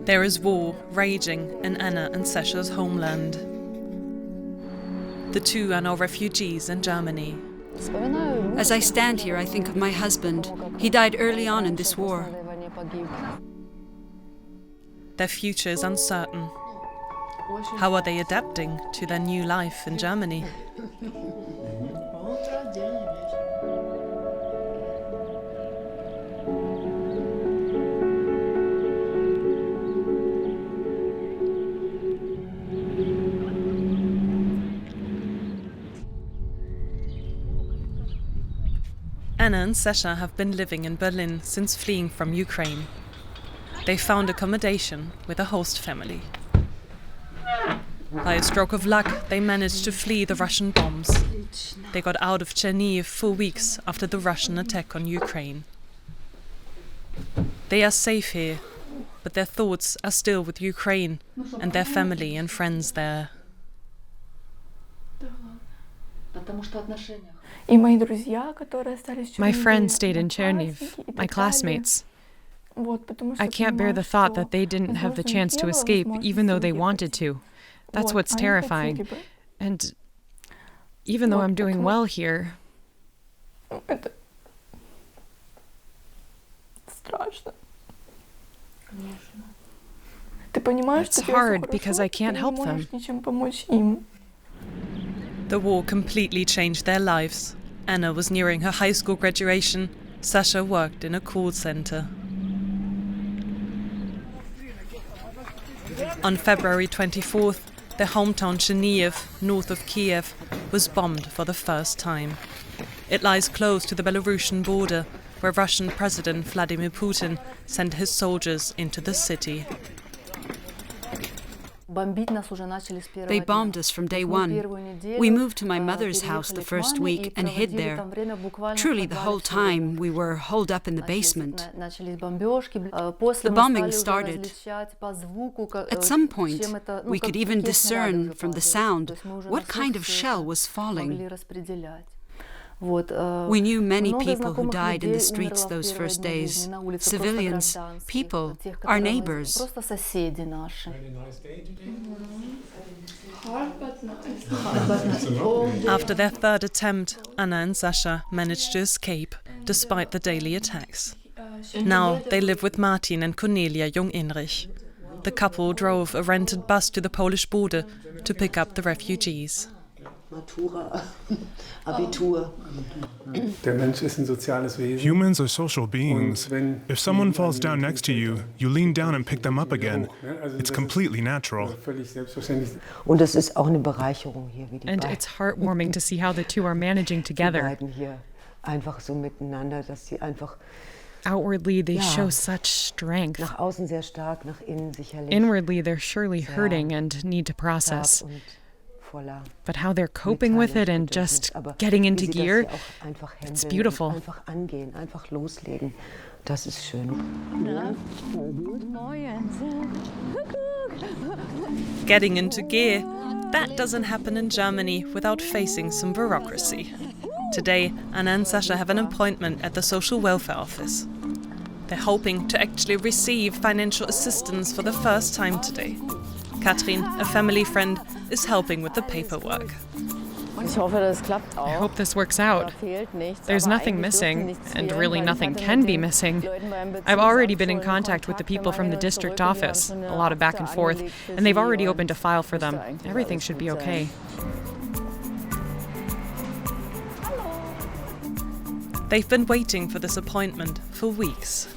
There is war raging in Anna and Sascha's homeland. The two are now refugees in Germany. As I stand here, I think of my husband. He died early on in this war. Their future is uncertain. How are they adapting to their new life in Germany? Anna and Sascha have been living in Berlin since fleeing from Ukraine. They found accommodation with a host family. By a stroke of luck, they managed to flee the Russian bombs. They got out of Chernihiv 4 weeks after the Russian attack on Ukraine. They are safe here, but their thoughts are still with Ukraine and their family and friends there. My friends stayed in Chernihiv, my classmates. I can't bear the thought that they didn't have the chance to escape, even though they wanted to. That's what's terrifying. And even though I'm doing well here, it's hard because I can't help them. The war completely changed their lives. Anna was nearing her high school graduation. Sascha worked in a call center. On February 24th, their hometown Chernihiv, north of Kiev, was bombed for the first time. It lies close to the Belarusian border, where Russian President Vladimir Putin sent his soldiers into the city. They bombed us from day one. We moved to my mother's house the first week and hid there. Truly, the whole time we were holed up in the basement. The bombing started. At some point, we could even discern from the sound what kind of shell was falling. We knew many people who died in the streets those first days. Civilians, people, our neighbors. After their third attempt, Anna and Sascha managed to escape, despite the daily attacks. Now they live with Martin and Cornelia Jung-Inrich. The couple drove a rented bus to the Polish border to pick up the refugees. Humans are social beings. If someone falls down next to you, you lean down and pick them up again. It's completely natural. And it's heartwarming to see how the two are managing together. Outwardly, they show such strength. Inwardly, they're surely hurting and need to process. But how they're coping with it and just getting into gear, it's beautiful. Getting into gear, that doesn't happen in Germany without facing some bureaucracy. Today, Anna and Sascha have an appointment at the social welfare office. They're hoping to actually receive financial assistance for the first time today. Katrin, a family friend, is helping with the paperwork. I hope this works out. There's nothing missing, and really nothing can be missing. I've already been in contact with the people from the district office, a lot of back and forth, and they've already opened a file for them. Everything should be okay. They've been waiting for this appointment for weeks.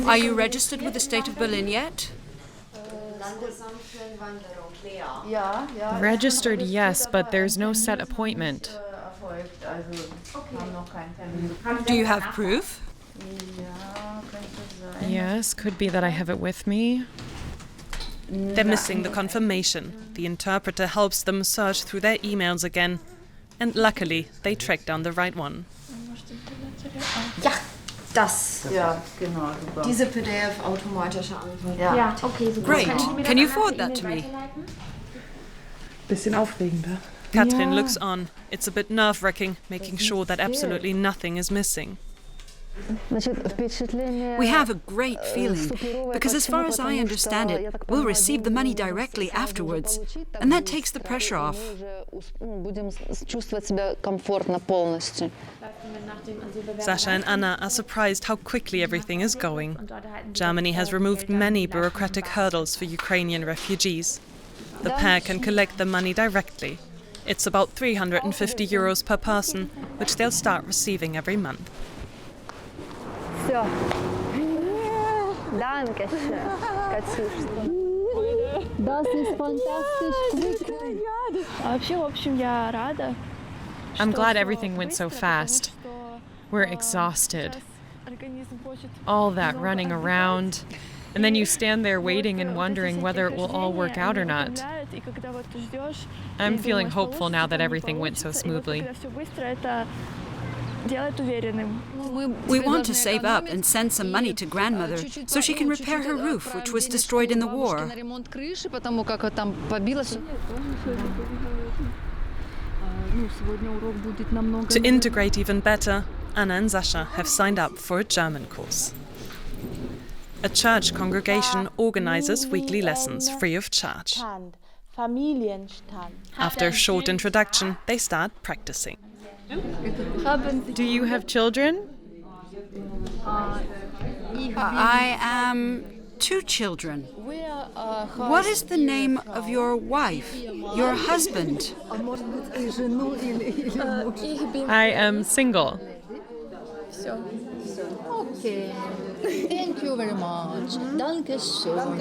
Are you registered with the state of Berlin yet? Registered, yes, but there's no set appointment. Do you have proof? Yes, could be that I have it with me. They're missing the confirmation. The interpreter helps them search through their emails again. And luckily, they track down the right one. Das. Ja, genau. Super. Diese PDF automatische Antwort. Ja, okay, super. Great. Can you forward that to me? Bisschen aufregender. Katrin looks on. It's a bit nerve-wracking, making sure that absolutely nothing is missing. We have a great feeling, because as far as I understand it, we'll receive the money directly afterwards, and that takes the pressure off. Sascha and Anna are surprised how quickly everything is going. Germany has removed many bureaucratic hurdles for Ukrainian refugees. The pair can collect the money directly. It's about €350 per person, which they'll start receiving every month. I'm glad everything went so fast. We're exhausted. All that running around, and then you stand there waiting and wondering whether it will all work out or not. I'm feeling hopeful now that everything went so smoothly. We want to save up and send some money to grandmother so she can repair her roof, which was destroyed in the war. To integrate even better, Anna and Sascha have signed up for a German course. A church congregation organizes weekly lessons free of charge. After a short introduction, they start practicing. Do you have children? I am 2 children. What is the name of your wife, your husband? I am single. Okay. Thank you very much. Danke schön.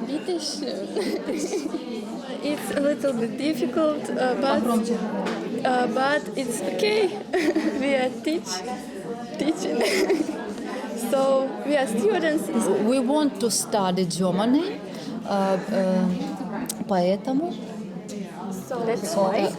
Bitte schön. It's a little bit difficult, but it's okay. We are teaching. So we are students. We want to study Germany, поэтому. So that's why.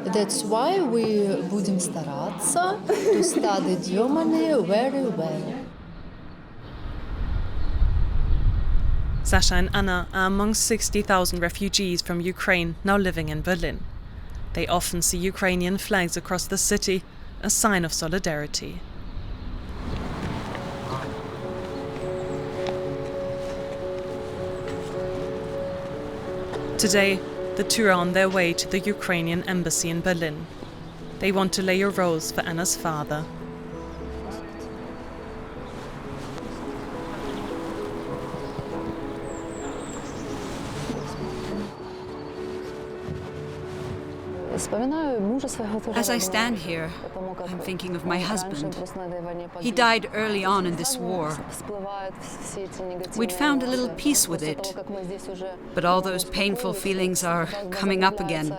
That's why we будем стараться to study Germany very well. Sascha and Anna are among 60,000 refugees from Ukraine now living in Berlin. They often see Ukrainian flags across the city, a sign of solidarity. Today, the two are on their way to the Ukrainian embassy in Berlin. They want to lay a rose for Anna's father. As I stand here, I'm thinking of my husband. He died early on in this war. We'd found a little peace with it, but all those painful feelings are coming up again.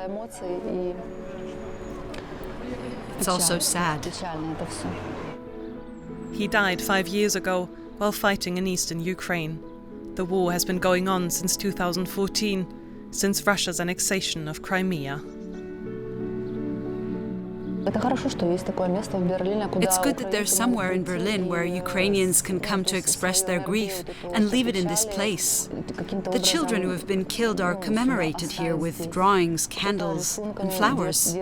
It's also sad. He died 5 years ago while fighting in eastern Ukraine. The war has been going on since 2014, since Russia's annexation of Crimea. It's good that there's somewhere in Berlin where Ukrainians can come to express their grief and leave it in this place. The children who have been killed are commemorated here with drawings, candles, and flowers.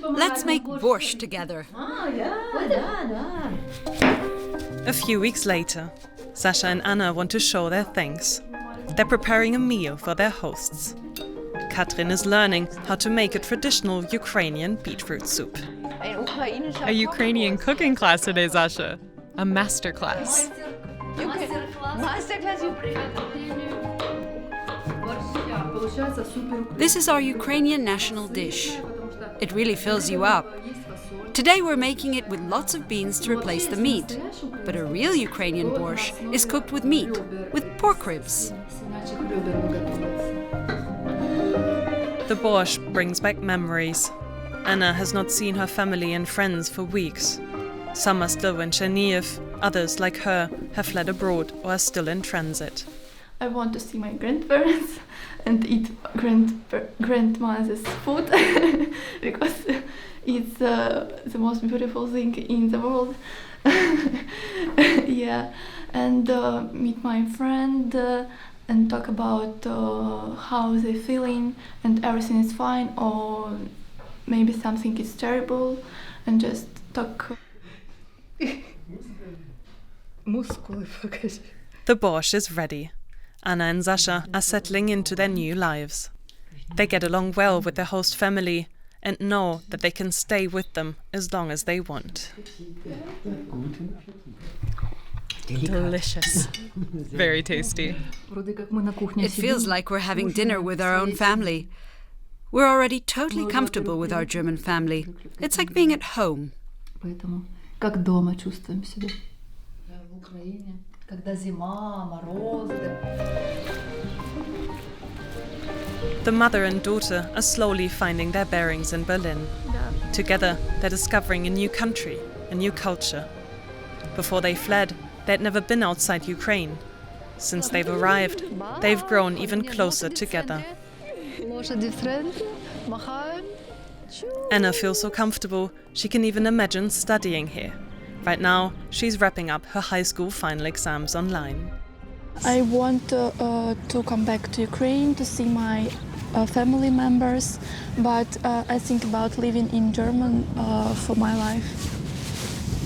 Let's make borscht together. A few weeks later, Sascha and Anna want to show their thanks. They're preparing a meal for their hosts. Katrin is learning how to make a traditional Ukrainian beetroot soup. A Ukrainian cooking class today, Sascha. A master class. This is our Ukrainian national dish. It really fills you up. Today we're making it with lots of beans to replace the meat. But a real Ukrainian borscht is cooked with meat, with pork ribs. The borscht brings back memories. Anna has not seen her family and friends for weeks. Some are still in Chernihiv, others, like her, have fled abroad or are still in transit. I want to see my grandparents and eat grandmother's food because it's the most beautiful thing in the world. Yeah, and meet my friend and talk about how they're feeling and everything is fine or maybe something is terrible and just talk. The borscht is ready. Anna and Sascha are settling into their new lives. They get along well with their host family and know that they can stay with them as long as they want. Delicious. Very tasty. It feels like we're having dinner with our own family. We're already totally comfortable with our German family. It's like being at home. The mother and daughter are slowly finding their bearings in Berlin. Together, they're discovering a new country, a new culture. Before they fled, they'd never been outside Ukraine. Since they've arrived, they've grown even closer together. Anna feels so comfortable, she can even imagine studying here. Right now, she's wrapping up her high school final exams online. I want to come back to Ukraine to see my family members, but I think about living in Germany for my life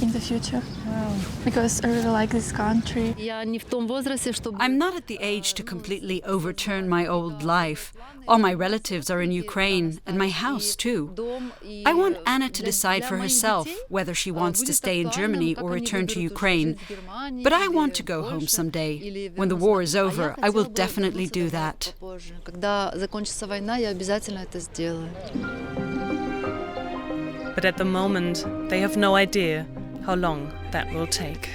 in the future. Wow. Because I really like this country. I'm not at the age to completely overturn my old life. All my relatives are in Ukraine, and my house too. I want Anna to decide for herself whether she wants to stay in Germany or return to Ukraine. But I want to go home someday. When the war is over, I will definitely do that. But at the moment, they have no idea how long that will take.